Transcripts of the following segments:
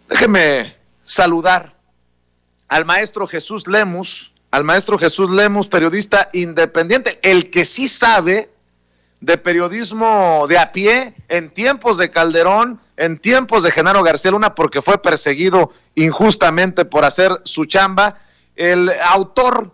Déjeme saludar al maestro Jesús Lemus, periodista independiente, el que sí sabe de periodismo de a pie en tiempos de Calderón, en tiempos de Genaro García Luna, porque fue perseguido injustamente por hacer su chamba. El autor,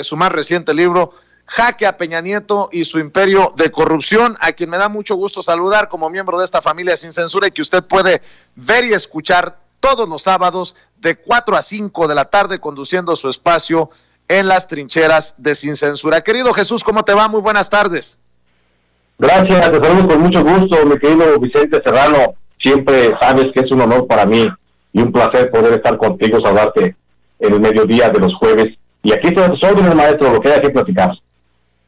su más reciente libro, Jaque a Peña Nieto y su imperio de corrupción, a quien me da mucho gusto saludar como miembro de esta familia Sin Censura, y que usted puede ver y escuchar todos los sábados de 4 a 5 de la tarde, conduciendo su espacio en las trincheras de Sin Censura. Querido Jesús, ¿cómo te va? Muy buenas tardes. Gracias, te saludo con mucho gusto, mi querido Vicente Serrano. Siempre sabes que es un honor para mí y un placer poder estar contigo, saludarte en el mediodía de los jueves. Y aquí soy el maestro, lo que hay que platicar.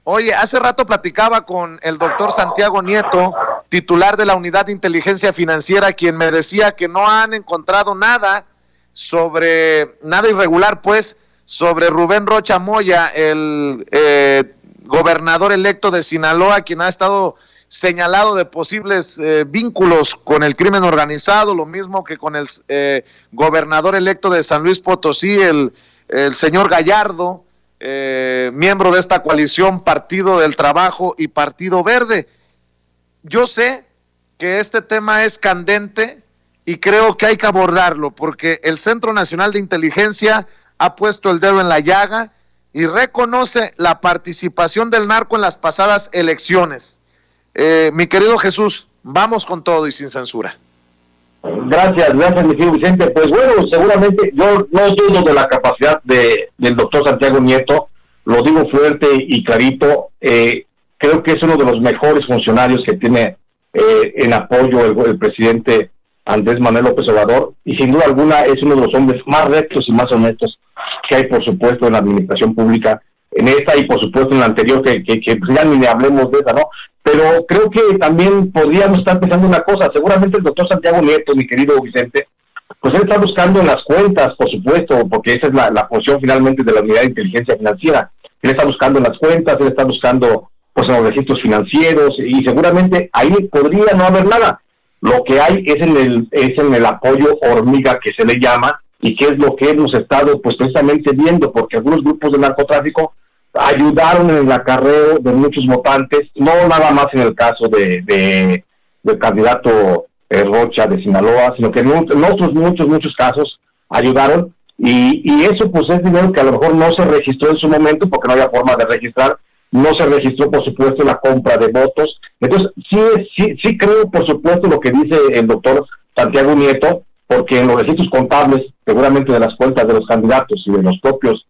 Oye, hace rato platicaba con el doctor Santiago Nieto, titular de la Unidad de Inteligencia Financiera, quien me decía que no han encontrado nada irregular, pues, sobre Rubén Rocha Moya, el gobernador electo de Sinaloa, quien ha estado señalado de posibles vínculos con el crimen organizado, lo mismo que con el gobernador electo de San Luis Potosí, el señor Gallardo, miembro de esta coalición Partido del Trabajo y Partido Verde. Yo sé que este tema es candente y creo que hay que abordarlo porque el Centro Nacional de Inteligencia ha puesto el dedo en la llaga y reconoce la participación del narco en las pasadas elecciones. Mi querido Jesús, vamos con todo y sin censura. Gracias, mi querido Vicente. Pues bueno, seguramente yo no dudo de la capacidad del doctor Santiago Nieto, lo digo fuerte y clarito. Creo que es uno de los mejores funcionarios que tiene en apoyo el presidente Andrés Manuel López Obrador, y sin duda alguna es uno de los hombres más rectos y más honestos que hay, por supuesto, en la administración pública, en esta y por supuesto en la anterior, que ya ni hablemos de esa, ¿no? Pero creo que también podríamos estar pensando una cosa. Seguramente el doctor Santiago Nieto, mi querido Vicente, pues él está buscando en las cuentas, por supuesto, porque esa es la función finalmente de la Unidad de Inteligencia Financiera. Él está buscando en las cuentas, él está buscando pues en los registros financieros, y seguramente ahí podría no haber nada. Lo que hay es en el apoyo hormiga, que se le llama, y que es lo que hemos estado pues precisamente viendo, porque algunos grupos de narcotráfico ayudaron en el acarreo de muchos votantes, no nada más en el caso del candidato Rocha de Sinaloa, sino que en otros muchos casos ayudaron, y eso pues es dinero que a lo mejor no se registró en su momento porque no había forma de registrar, no se registró por supuesto la compra de votos. Entonces sí creo por supuesto lo que dice el doctor Santiago Nieto, porque en los registros contables seguramente de las cuentas de los candidatos y de los propios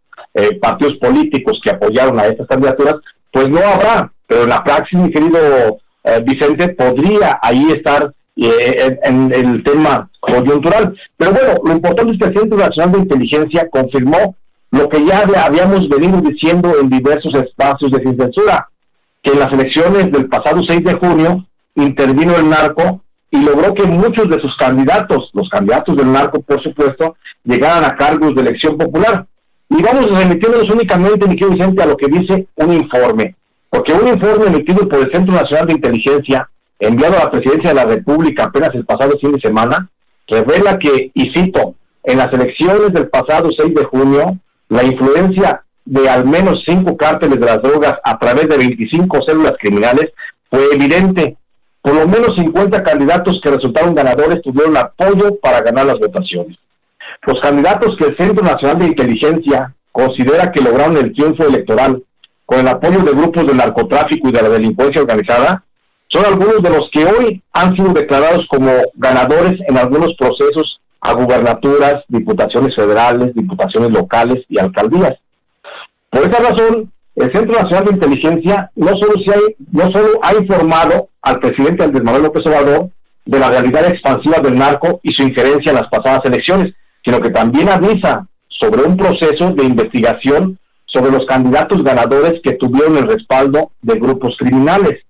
partidos políticos que apoyaron a estas candidaturas, pues no habrá, pero en la praxis, mi querido Vicente, podría ahí estar en el tema coyuntural. Pero bueno, lo importante es que el Centro Nacional de Inteligencia confirmó lo que ya habíamos venido diciendo en diversos espacios de Sin Censura, que en las elecciones del pasado 6 de junio intervino el narco y logró que muchos de sus candidatos, los candidatos del narco, por supuesto, llegaran a cargos de elección popular. Y vamos remitiéndonos únicamente, mi querido Vicente, a lo que dice un informe, porque un informe emitido por el Centro Nacional de Inteligencia, enviado a la Presidencia de la República apenas el pasado fin de semana, revela que, y cito, en las elecciones del pasado 6 de junio, la influencia de al menos 5 cárteles de las drogas a través de 25 células criminales fue evidente. Por lo menos 50 candidatos que resultaron ganadores tuvieron apoyo para ganar las votaciones. Los candidatos que el Centro Nacional de Inteligencia considera que lograron el triunfo electoral con el apoyo de grupos de narcotráfico y de la delincuencia organizada son algunos de los que hoy han sido declarados como ganadores en algunos procesos a gubernaturas, diputaciones federales, diputaciones locales y alcaldías. Por esa razón, el Centro Nacional de Inteligencia no solo ha informado al presidente Andrés Manuel López Obrador de la realidad expansiva del narco y su injerencia en las pasadas elecciones, sino que también avisa sobre un proceso de investigación sobre los candidatos ganadores que tuvieron el respaldo de grupos criminales.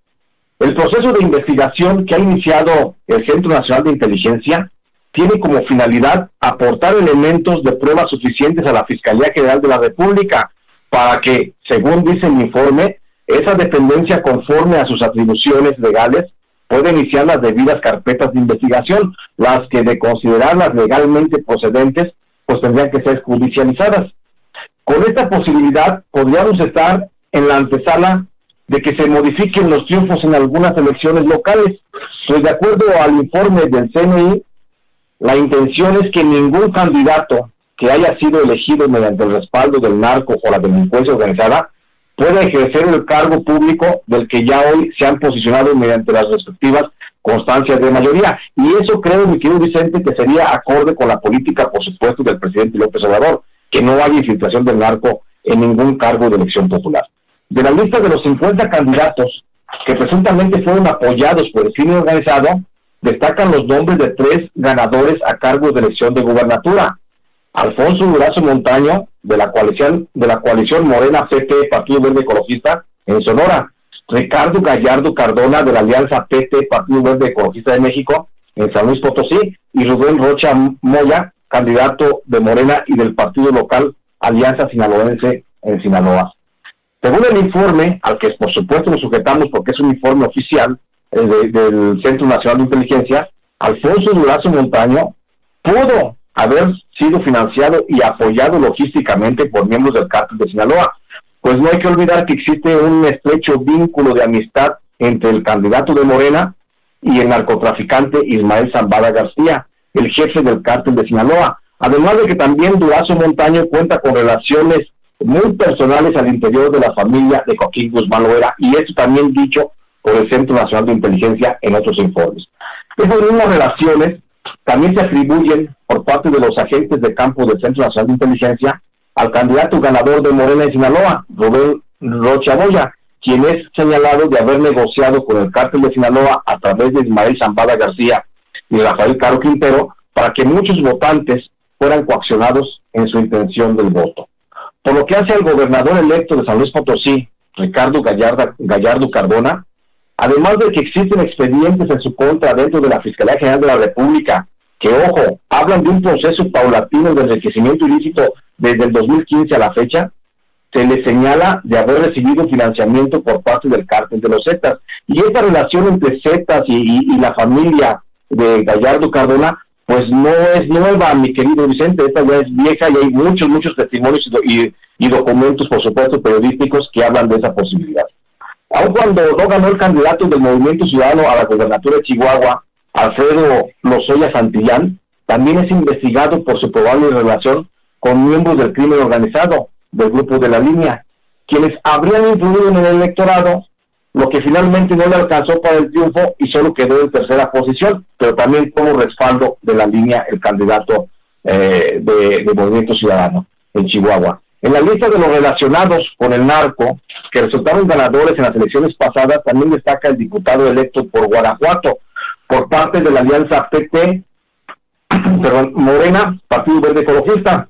El proceso de investigación que ha iniciado el Centro Nacional de Inteligencia tiene como finalidad aportar elementos de prueba suficientes a la Fiscalía General de la República para que, según dice el informe, esa dependencia, conforme a sus atribuciones legales, puede iniciar las debidas carpetas de investigación, las que de considerarlas legalmente procedentes, pues tendrían que ser judicializadas. Con esta posibilidad podríamos estar en la antesala de que se modifiquen los triunfos en algunas elecciones locales. Pues de acuerdo al informe del CNI, la intención es que ningún candidato que haya sido elegido mediante el respaldo del narco o la delincuencia organizada pueda ejercer el cargo público del que ya hoy se han posicionado mediante las respectivas constancias de mayoría. Y eso creo, mi querido Vicente, que sería acorde con la política, por supuesto, del presidente López Obrador, que no haya infiltración del narco en ningún cargo de elección popular. De la lista de los 50 candidatos que presuntamente fueron apoyados por el crimen organizado, destacan los nombres de 3 ganadores a cargo de elección de gubernatura: Alfonso Durazo Montaño, de la coalición Morena PT Partido Verde Ecologista en Sonora; Ricardo Gallardo Cardona, de la alianza PT Partido Verde Ecologista de México en San Luis Potosí; y Rubén Rocha Moya, candidato de Morena y del partido local Alianza Sinaloense en Sinaloa. Según el informe, al que por supuesto nos sujetamos porque es un informe oficial del Centro Nacional de Inteligencia, Alfonso Durazo Montaño pudo haber sido financiado y apoyado logísticamente por miembros del cártel de Sinaloa. Pues no hay que olvidar que existe un estrecho vínculo de amistad entre el candidato de Morena y el narcotraficante Ismael Zambada García, el jefe del cártel de Sinaloa. Además de que también Durazo Montaño cuenta con relaciones muy personales al interior de la familia de Joaquín Guzmán Loera, y esto también dicho por el Centro Nacional de Inteligencia en otros informes. Esas mismas relaciones también se atribuyen por parte de los agentes de campo del Centro Nacional de Inteligencia al candidato ganador de Morena en Sinaloa, Rubén Rocha Moya, quien es señalado de haber negociado con el cártel de Sinaloa a través de Ismael Zambada García y Rafael Caro Quintero para que muchos votantes fueran coaccionados en su intención del voto. Por lo que hace al gobernador electo de San Luis Potosí, Ricardo Gallardo Cardona, además de que existen expedientes en su contra dentro de la Fiscalía General de la República, que, ojo, hablan de un proceso paulatino de enriquecimiento ilícito desde el 2015 a la fecha, se le señala de haber recibido financiamiento por parte del cártel de los Zetas. Y esta relación entre Zetas y la familia de Gallardo Cardona, pues no es nueva, mi querido Vicente, esta ya es vieja y hay muchos testimonios y documentos, por supuesto, periodísticos que hablan de esa posibilidad. Aun cuando no ganó el candidato del Movimiento Ciudadano a la gobernatura de Chihuahua, Alfredo Lozoya Santillán, también es investigado por su probable relación con miembros del crimen organizado del Grupo de la Línea, quienes habrían influido en el electorado, lo que finalmente no le alcanzó para el triunfo y solo quedó en tercera posición, pero también como respaldo de la Línea el candidato de Movimiento Ciudadano en Chihuahua. En la lista de los relacionados con el narco, que resultaron ganadores en las elecciones pasadas, también destaca el diputado electo por Guanajuato, por parte de la alianza PT, Morena, Partido Verde Ecologista,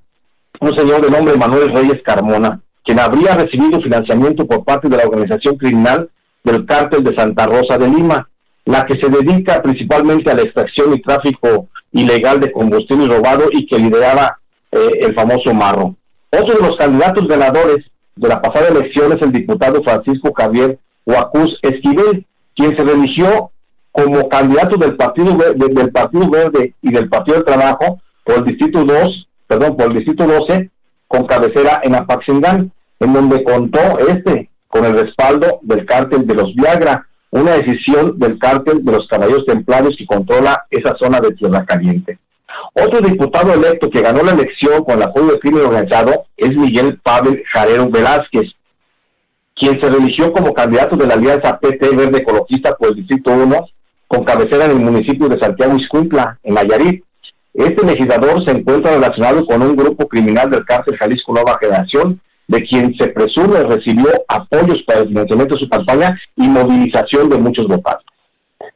un señor de nombre Manuel Reyes Carmona, quien habría recibido financiamiento por parte de la organización criminal del cártel de Santa Rosa de Lima, la que se dedica principalmente a la extracción y tráfico ilegal de combustible robado y que lideraba el famoso Marro. Otro de los candidatos ganadores de la pasada elección es el diputado Francisco Javier Huacuz Esquivel, quien se religió como candidato del Partido Verde y del Partido del Trabajo por el Distrito 12, con cabecera en Apaxingán, en donde contó con el respaldo del cártel de los Viagra, una decisión del cártel de los Caballeros Templarios que controla esa zona de Tierra Caliente. Otro diputado electo que ganó la elección con el apoyo del crimen organizado es Miguel Pavel Jarero Velázquez, quien se religió como candidato de la alianza PT Verde Ecologista por el Distrito 1, con cabecera en el municipio de Santiago Ixcuintla, en Nayarit. Este legislador se encuentra relacionado con un grupo criminal del cártel Jalisco Nueva Generación, de quien se presume recibió apoyos para el financiamiento de su campaña y movilización de muchos votantes.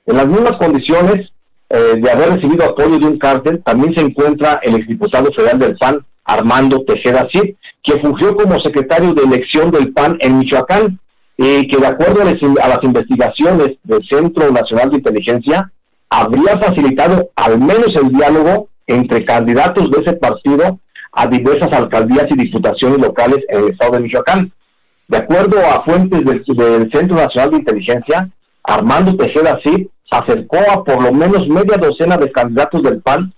En las mismas condiciones de haber recibido apoyo de un cártel, también se encuentra el exdiputado federal del PAN, Armando Tejeda Cid, que fungió como secretario de elección del PAN en Michoacán, que de acuerdo a las investigaciones del Centro Nacional de Inteligencia, habría facilitado al menos el diálogo entre candidatos de ese partido a diversas alcaldías y diputaciones locales en el estado de Michoacán. De acuerdo a fuentes del Centro Nacional de Inteligencia, Armando Tejeda Cid acercó a por lo menos media docena de candidatos del PAN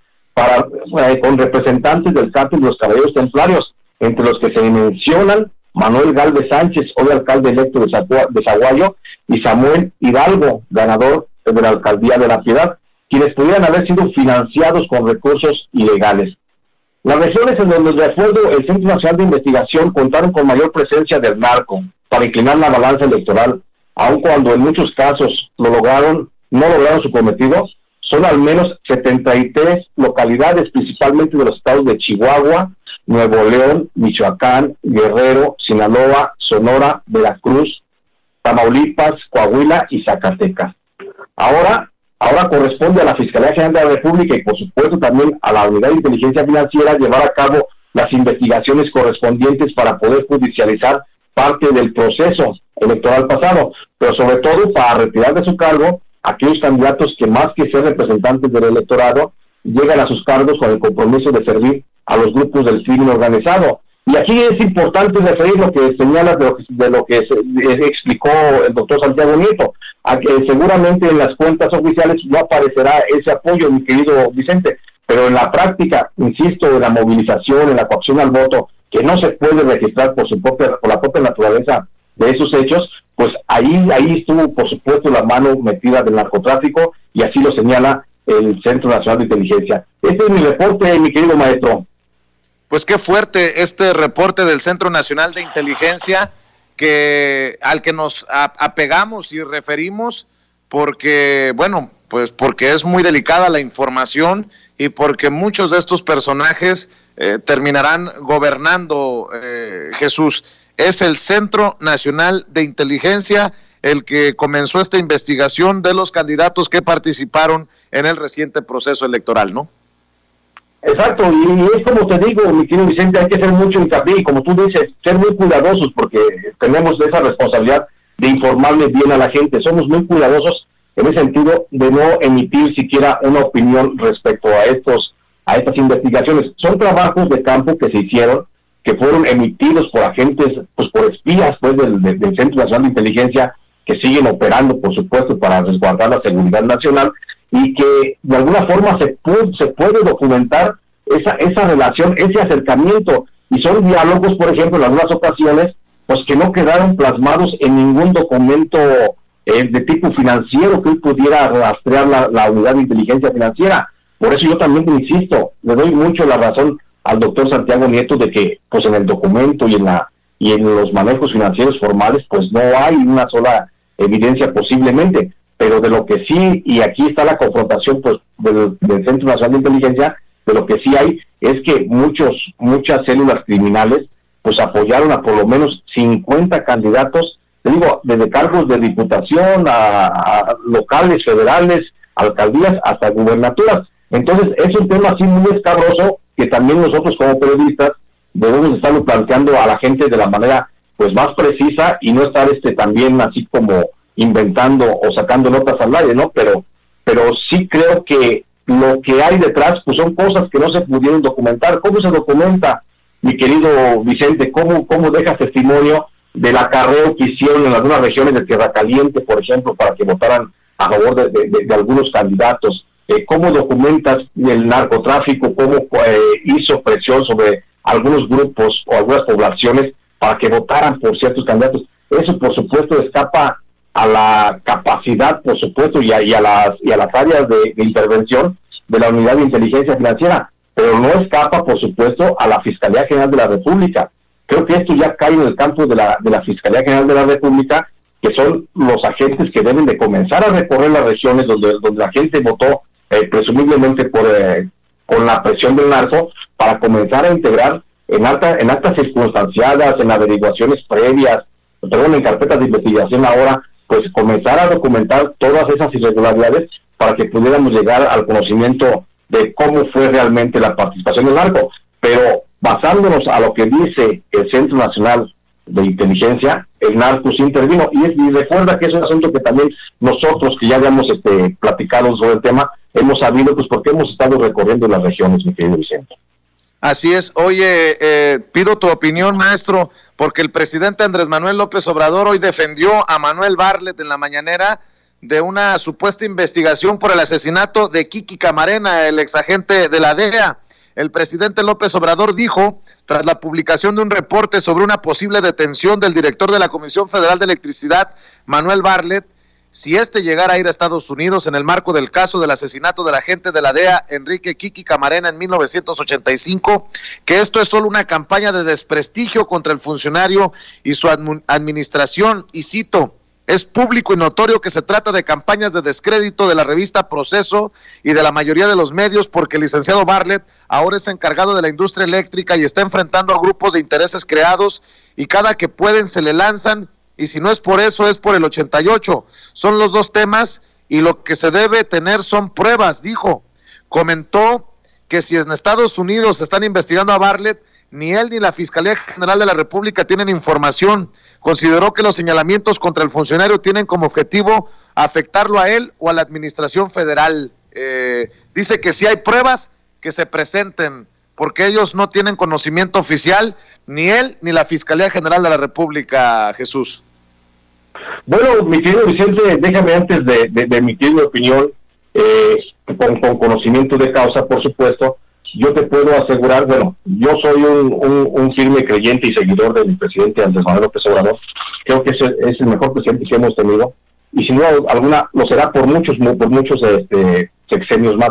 con representantes del cártel de los Caballeros Templarios, entre los que se mencionan Manuel Gálvez Sánchez, hoy alcalde electo de Zaguayo, y Samuel Hidalgo, ganador de la alcaldía de La Piedad, quienes pudieran haber sido financiados con recursos ilegales. Las regiones en donde, de acuerdo el Centro Nacional de Investigación, contaron con mayor presencia del narco para inclinar la balanza electoral, aun cuando en muchos casos no lograron su cometido, son al menos 73 localidades, principalmente de los estados de Chihuahua, Nuevo León, Michoacán, Guerrero, Sinaloa, Sonora, Veracruz, Tamaulipas, Coahuila y Zacatecas. Ahora corresponde a la Fiscalía General de la República y por supuesto también a la Unidad de Inteligencia Financiera llevar a cabo las investigaciones correspondientes para poder judicializar parte del proceso electoral pasado, pero sobre todo para retirar de su cargo a aquellos candidatos que, más que ser representantes del electorado, llegan a sus cargos con el compromiso de servir a los grupos del crimen organizado. Y aquí es importante referir lo que señala de lo que explicó el doctor Santiago Nieto, a que seguramente en las cuentas oficiales no aparecerá ese apoyo, mi querido Vicente, pero en la práctica, insisto, en la movilización, en la coacción al voto, que no se puede registrar por la propia naturaleza de esos hechos, pues ahí estuvo, por supuesto, la mano metida del narcotráfico, y así lo señala el Centro Nacional de Inteligencia. Este es mi reporte, mi querido maestro. Pues qué fuerte este reporte del Centro Nacional de Inteligencia al que nos apegamos y referimos porque, bueno, pues porque es muy delicada la información y porque muchos de estos personajes terminarán gobernando, Jesús. Es el Centro Nacional de Inteligencia el que comenzó esta investigación de los candidatos que participaron en el reciente proceso electoral, ¿no? Exacto, y es como te digo, mi querido Vicente, hay que hacer mucho hincapié y como tú dices, ser muy cuidadosos porque tenemos esa responsabilidad de informarle bien a la gente. Somos muy cuidadosos en el sentido de no emitir siquiera una opinión respecto a estas investigaciones. Son trabajos de campo que se hicieron, que fueron emitidos por agentes, pues por espías pues del Centro Nacional de Inteligencia, que siguen operando, por supuesto, para resguardar la seguridad nacional, y que de alguna forma se puede documentar esa relación, ese acercamiento, y son diálogos, por ejemplo, en algunas ocasiones, pues que no quedaron plasmados en ningún documento de tipo financiero que hoy pudiera rastrear la unidad de inteligencia financiera. Por eso yo también insisto, le doy mucho la razón al doctor Santiago Nieto de que pues en el documento y en los manejos financieros formales pues no hay una sola evidencia posiblemente, pero de lo que sí, y aquí está la confrontación pues del Centro Nacional de Inteligencia, de lo que sí hay es que muchas células criminales pues apoyaron a por lo menos 50 candidatos, te digo, desde cargos de diputación a locales, federales, alcaldías, hasta gubernaturas. Entonces es un tema así muy escabroso que también nosotros como periodistas debemos estarlo planteando a la gente de la manera pues más precisa y no estar también así como inventando o sacando notas al aire, ¿no? Pero sí creo que lo que hay detrás pues son cosas que no se pudieron documentar. ¿Cómo se documenta, mi querido Vicente? ¿Cómo dejas testimonio del acarreo que hicieron en algunas regiones de Tierra Caliente, por ejemplo, para que votaran a favor de algunos candidatos? ¿Cómo documentas el narcotráfico? ¿Cómo hizo presión sobre algunos grupos o algunas poblaciones para que votaran por ciertos candidatos? Eso, por supuesto, escapa a la capacidad, por supuesto, y a las áreas de intervención de la Unidad de Inteligencia Financiera, pero no escapa, por supuesto, a la Fiscalía General de la República. Creo que esto ya cae en el campo de la Fiscalía General de la República, que son los agentes que deben de comenzar a recorrer las regiones donde la gente votó, presumiblemente con la presión del narco, para comenzar a integrar en actas circunstanciadas, en averiguaciones previas, en carpetas de investigación ahora, pues comenzar a documentar todas esas irregularidades para que pudiéramos llegar al conocimiento de cómo fue realmente la participación del narco. Pero basándonos a lo que dice el Centro Nacional de Inteligencia, el narco sí intervino, y recuerda que es un asunto que también nosotros, que ya habíamos platicado sobre el tema, hemos sabido, pues porque hemos estado recorriendo las regiones, mi querido Vicente. Así es. Oye, pido tu opinión, maestro, porque el presidente Andrés Manuel López Obrador hoy defendió a Manuel Bartlett en la mañanera, de una supuesta investigación por el asesinato de Kiki Camarena, el exagente de la DEA. El presidente López Obrador dijo, tras la publicación de un reporte sobre una posible detención del director de la Comisión Federal de Electricidad, Manuel Bartlett, si este llegara a ir a Estados Unidos en el marco del caso del asesinato del agente de la DEA, Enrique Kiki Camarena, en 1985, que esto es solo una campaña de desprestigio contra el funcionario y su administración, y cito, es público y notorio que se trata de campañas de descrédito de la revista Proceso y de la mayoría de los medios, porque el licenciado Bartlett ahora es encargado de la industria eléctrica y está enfrentando a grupos de intereses creados y cada que pueden se le lanzan, y si no es por eso es por el 88. Son los dos temas y lo que se debe tener son pruebas, dijo. Comentó que si en Estados Unidos están investigando a Bartlett, ni él ni la Fiscalía General de la República tienen información. Consideró que los señalamientos contra el funcionario tienen como objetivo afectarlo a él o a la administración federal. Dice que si hay pruebas, que se presenten, porque ellos no tienen conocimiento oficial, ni él ni la Fiscalía General de la República, Jesús. Bueno, mi querido Vicente, déjame antes de emitir mi opinión, con conocimiento de causa, por supuesto, yo te puedo asegurar, bueno, yo soy un firme creyente y seguidor del presidente Andrés Manuel López Obrador. Creo que es el mejor presidente que hemos tenido, y sin duda alguna lo será por muchos sexenios más.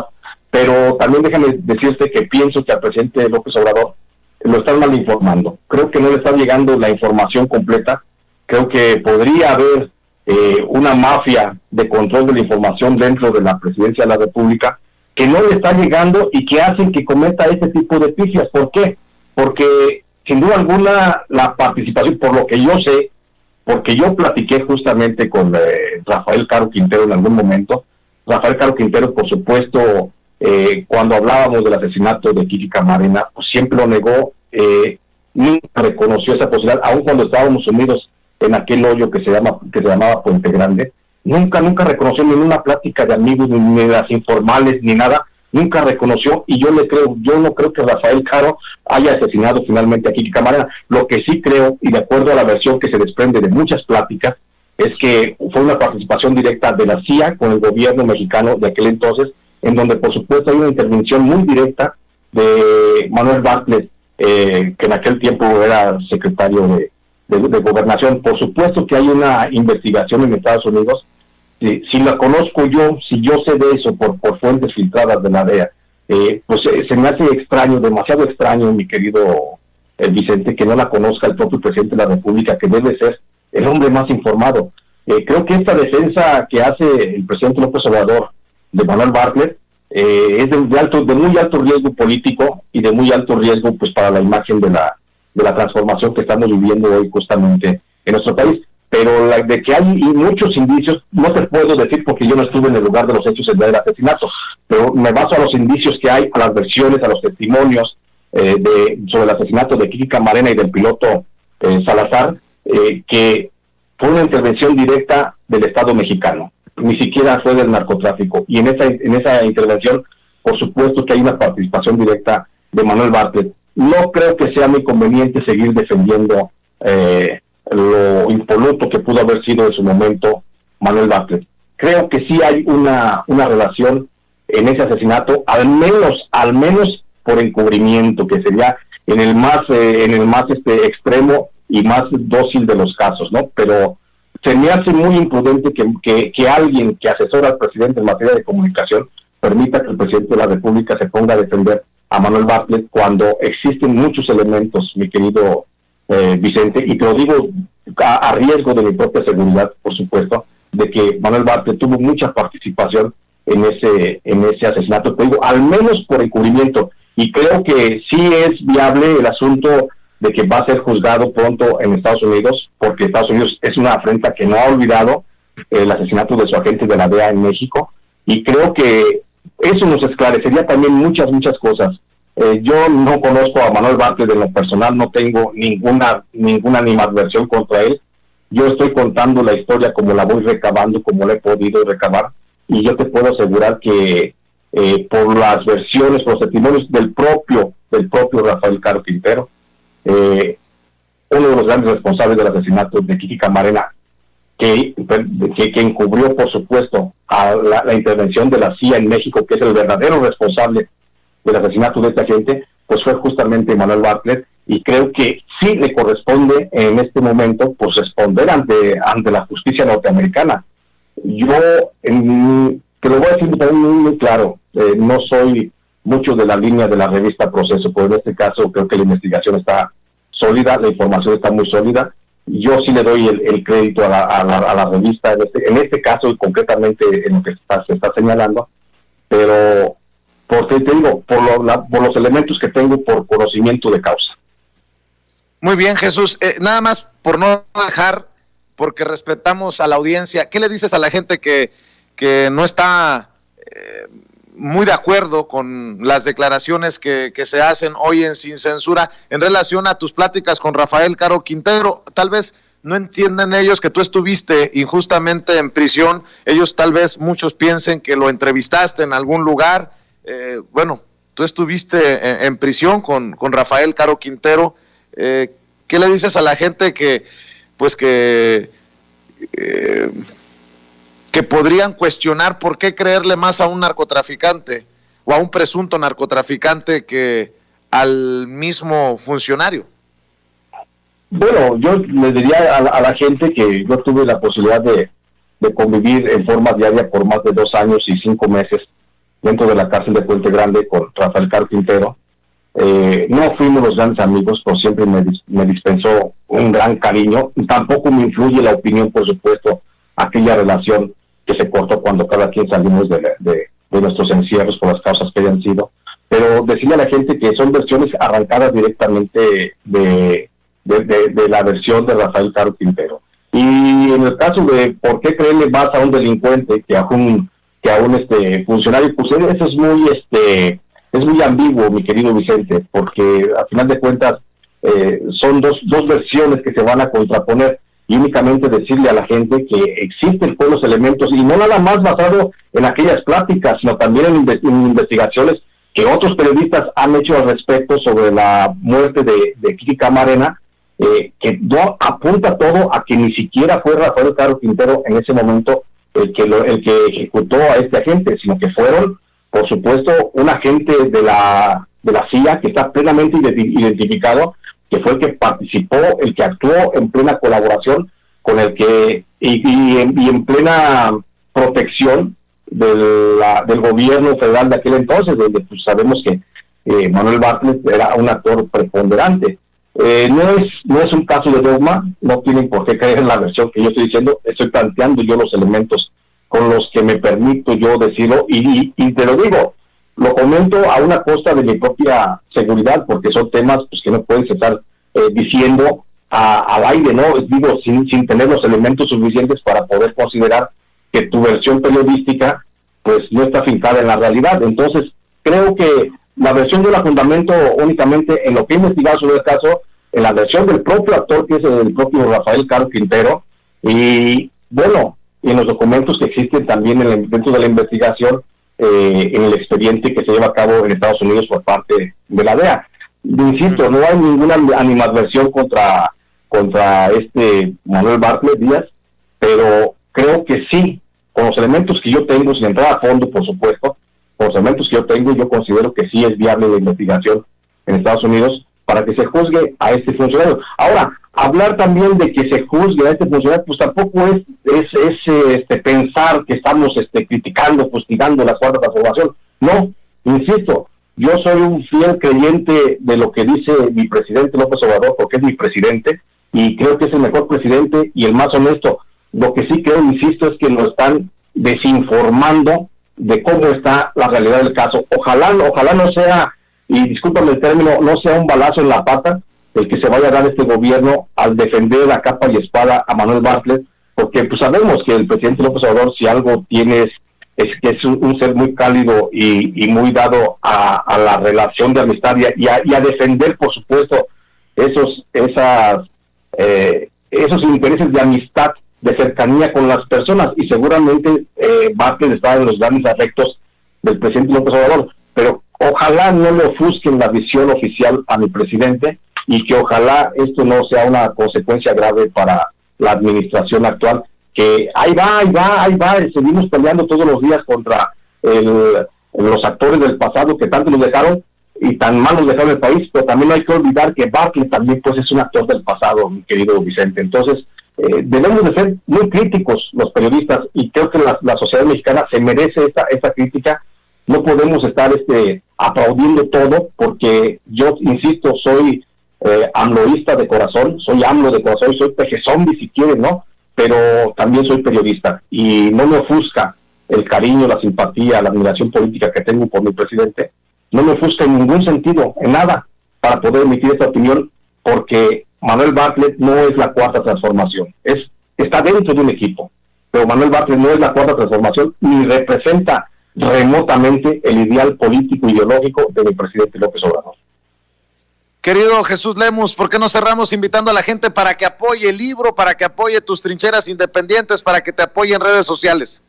Pero también déjame decirte que pienso que al presidente López Obrador lo están mal informando. Creo que no le está llegando la información completa. Creo que podría haber una mafia de control de la información dentro de la presidencia de la República que no le está llegando y que hacen que cometa este tipo de pifias. ¿Por qué? Porque sin duda alguna la participación, por lo que yo sé, porque yo platiqué justamente con Rafael Caro Quintero en algún momento. Rafael Caro Quintero, por supuesto, cuando hablábamos del asesinato de Kiki Camarena, pues siempre lo negó, nunca reconoció esa posibilidad, aun cuando estábamos unidos en aquel hoyo que se llamaba Puente Grande. Nunca reconoció ni en una plática de amigos, ni de las informales, ni nada, nunca reconoció, y yo no creo que Rafael Caro haya asesinado finalmente a Kiki Camarena. Lo que sí creo, y de acuerdo a la versión que se desprende de muchas pláticas, es que fue una participación directa de la CIA con el gobierno mexicano de aquel entonces, en donde por supuesto hay una intervención muy directa de Manuel Bartlett, que en aquel tiempo era secretario de Gobernación. Por supuesto que hay una investigación en Estados Unidos. Si la conozco yo, si yo sé de eso por fuentes filtradas de la DEA, pues se me hace extraño, demasiado extraño, mi querido Vicente, que no la conozca el propio presidente de la República, que debe ser el hombre más informado. Creo que esta defensa que hace el presidente López Obrador de Manuel Bartlett es de muy alto riesgo político y de muy alto riesgo pues para la imagen de la transformación que estamos viviendo hoy justamente en nuestro país. Pero de que hay muchos indicios, no te puedo decir porque yo no estuve en el lugar de los hechos el día del asesinato, pero me baso a los indicios que hay, a las versiones, a los testimonios sobre el asesinato de Kiki Camarena y del piloto Salazar, que fue una intervención directa del Estado mexicano, ni siquiera fue del narcotráfico, y en esa intervención por supuesto que hay una participación directa de Manuel Bartlett. No creo que sea muy conveniente seguir defendiendo lo impoluto que pudo haber sido en su momento Manuel Bartlett. Creo que sí hay una relación en ese asesinato, al menos por encubrimiento, que sería en el más extremo y más dócil de los casos, ¿no? Pero se me hace muy imprudente que alguien que asesora al presidente en materia de comunicación permita que el presidente de la República se ponga a defender a Manuel Bartlett cuando existen muchos elementos, mi querido Vicente, y te lo digo a riesgo de mi propia seguridad, por supuesto, de que Manuel Bartlett tuvo mucha participación en ese asesinato, te digo, al menos por encubrimiento, y creo que sí es viable el asunto de que va a ser juzgado pronto en Estados Unidos, porque Estados Unidos es una afrenta que no ha olvidado el asesinato de su agente de la DEA en México, y creo que eso nos esclarecería también muchas cosas. Yo no conozco a Manuel Bartlett en lo personal, no tengo ninguna animadversión contra él. Yo estoy contando la historia como la voy recabando, como la he podido recabar, y yo te puedo asegurar que por las versiones, por los testimonios del propio Rafael Caro Quintero, uno de los grandes responsables del asesinato de Kiki Camarena que encubrió, por supuesto, a la intervención de la CIA en México, que es el verdadero responsable del asesinato de esta gente, pues fue justamente Manuel Bartlett, y creo que sí le corresponde en este momento pues responder ante la justicia norteamericana. Yo, te lo voy a decir también muy claro, no soy mucho de la línea de la revista Proceso, pero en este caso creo que la investigación está sólida, la información está muy sólida. Yo sí le doy el crédito a la revista en este caso y concretamente en lo que se está señalando, pero porque te digo, por los elementos que tengo por conocimiento de causa. Muy bien, Jesús. Nada más por no dejar, porque respetamos a la audiencia, ¿qué le dices a la gente que no está muy de acuerdo con las declaraciones que se hacen hoy en Sin Censura en relación a tus pláticas con Rafael Caro Quintero? Tal vez no entienden ellos que tú estuviste injustamente en prisión, ellos tal vez muchos piensen que lo entrevistaste en algún lugar. Bueno, tú estuviste en prisión con Rafael Caro Quintero. ¿Qué le dices a la gente que podrían cuestionar por qué creerle más a un narcotraficante o a un presunto narcotraficante que al mismo funcionario? Bueno, yo le diría a la gente que yo tuve la posibilidad de convivir en forma diaria por más de 2 años y 5 meses dentro de la cárcel de Puente Grande con Rafael Caro Quintero. No fuimos los grandes amigos, pero siempre me dispensó un gran cariño. Tampoco me influye la opinión, por supuesto, aquella relación que se cortó cuando cada quien salimos de nuestros encierros por las causas que hayan sido. Pero decirle a la gente que son versiones arrancadas directamente de la versión de Rafael Caro Quintero. Y en el caso de por qué creerle más a un delincuente que a un funcionario, pues eso es muy ambiguo, mi querido Vicente, porque a final de cuentas son dos versiones que se van a contraponer, y únicamente decirle a la gente que existen todos los elementos, y no nada más basado en aquellas pláticas, sino también en investigaciones que otros periodistas han hecho al respecto sobre la muerte de Kiki Camarena, que no apunta todo a que ni siquiera fue Rafael Caro Quintero en ese momento el que ejecutó a este agente, sino que fueron, por supuesto, un agente de la CIA que está plenamente identificado, que fue el que participó, el que actuó en plena colaboración con el que y en plena protección del gobierno federal de aquel entonces, donde pues sabemos que Manuel Bartlett era un actor preponderante. No es un caso de dogma, no tienen por qué caer en la versión que yo estoy diciendo, estoy planteando yo los elementos con los que me permito yo decirlo, y te lo digo, lo comento a una costa de mi propia seguridad, porque son temas pues, que no puedes estar diciendo al aire, ¿no? Digo, sin tener los elementos suficientes para poder considerar que tu versión periodística pues no está fincada en la realidad. Entonces, creo que la versión yo la fundamento únicamente en lo que he investigado sobre el caso, en la versión del propio actor, que es el propio Rafael Caro Quintero, y bueno, y en los documentos que existen también dentro de la investigación, en el expediente que se lleva a cabo en Estados Unidos por parte de la DEA. Insisto, no hay ninguna animadversión contra Manuel Bartlett Díaz, pero creo que sí, con los elementos que yo tengo, sin entrar a fondo, por supuesto, con los elementos que yo tengo, yo considero que sí es viable la investigación en Estados Unidos para que se juzgue a este funcionario. Ahora, hablar también de que se juzgue a este funcionario, pues tampoco es pensar que estamos criticando, fustigando la cuarta transformación. No, insisto, yo soy un fiel creyente de lo que dice mi presidente López Obrador, porque es mi presidente, y creo que es el mejor presidente y el más honesto. Lo que sí creo, insisto, es que nos están desinformando de cómo está la realidad del caso. Ojalá no sea, y discúlpame el término, no sea un balazo en la pata el que se vaya a dar este gobierno al defender a capa y espada a Manuel Bartlett, porque pues sabemos que el presidente López Obrador, si algo tiene, es que es un ser muy cálido y muy dado a la relación de amistad y a defender, por supuesto, esos intereses de amistad, de cercanía con las personas, y seguramente Bartlett está en los grandes afectos del presidente López Obrador, pero ojalá no le ofusquen la visión oficial a mi presidente, y que ojalá esto no sea una consecuencia grave para la administración actual, que ahí va, seguimos peleando todos los días contra los actores del pasado que tanto nos dejaron y tan mal nos dejaron el país, pero también no hay que olvidar que Bartlett también pues es un actor del pasado, mi querido Vicente. Entonces, debemos de ser muy críticos los periodistas, y creo que la sociedad mexicana se merece esta crítica. No podemos estar aplaudiendo todo, porque yo insisto, soy amloísta de corazón, soy AMLO de corazón, soy peje zombie si quieren, ¿no? Pero también soy periodista, y no me ofusca el cariño, la simpatía, la admiración política que tengo por mi presidente. No me ofusca en ningún sentido, en nada, para poder emitir esta opinión, porque Manuel Bartlett no es la cuarta transformación, está dentro de un equipo, pero Manuel Bartlett no es la cuarta transformación, ni representa remotamente el ideal político ideológico de mi presidente López Obrador. Querido Jesús Lemus, ¿por qué no cerramos invitando a la gente para que apoye el libro, para que apoye tus trincheras independientes, para que te apoye en redes sociales?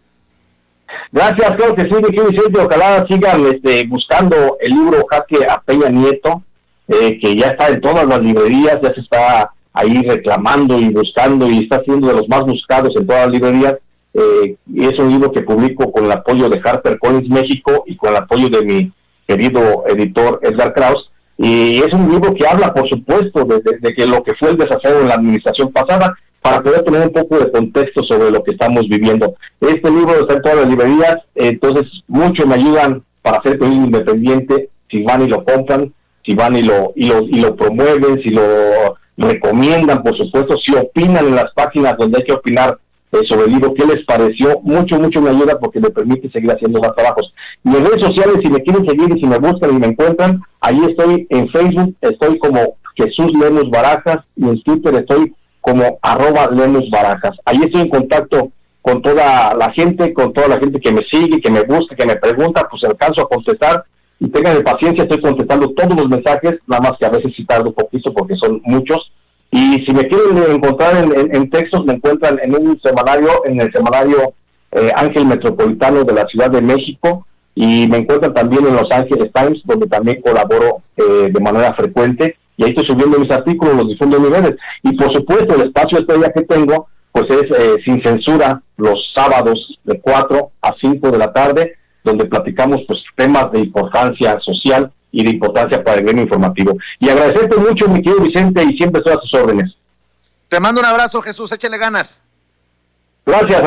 Gracias, creo que sí, Vicente, ojalá sigan buscando el libro Jaque a Peña Nieto, que ya está en todas las librerías, ya se está ahí reclamando y buscando, y está siendo de los más buscados en todas las librerías. Y es un libro que publico con el apoyo de HarperCollins México y con el apoyo de mi querido editor Edgar Kraus, y es un libro que habla, por supuesto, de que lo que fue el desaseo en la administración pasada, para poder tener un poco de contexto sobre lo que estamos viviendo. Este libro está en todas las librerías, entonces muchos me ayudan para hacer periodismo independiente, si van y lo compran, si van y lo promueven, si lo recomiendan, por supuesto, si opinan en las páginas donde hay que opinar sobre el libro, qué les pareció, mucho me ayuda, porque me permite seguir haciendo más trabajos. Y en redes sociales, si me quieren seguir y si me buscan y me encuentran, ahí estoy en Facebook, estoy como Jesús Lemus Barajas, y en Twitter estoy como @Lemus Barajas. Ahí estoy en contacto con toda la gente que me sigue, que me busca, que me pregunta, pues alcanzo a contestar, y tengan paciencia, estoy contestando todos los mensajes, nada más que a veces sí tardo un poquito porque son muchos. Y si me quieren encontrar en textos, me encuentran en el semanario Ángel Metropolitano de la Ciudad de México, y me encuentran también en Los Angeles Times, donde también colaboro de manera frecuente, y ahí estoy subiendo mis artículos, los difundo en mis redes. Y por supuesto, el espacio día que tengo, pues es sin censura, los sábados de 4 a 5 de la tarde, donde platicamos pues temas de importancia social y de importancia para el gremio informativo. Y agradecerte mucho, mi querido Vicente, y siempre estoy a tus órdenes. Te mando un abrazo, Jesús, échale ganas. Gracias.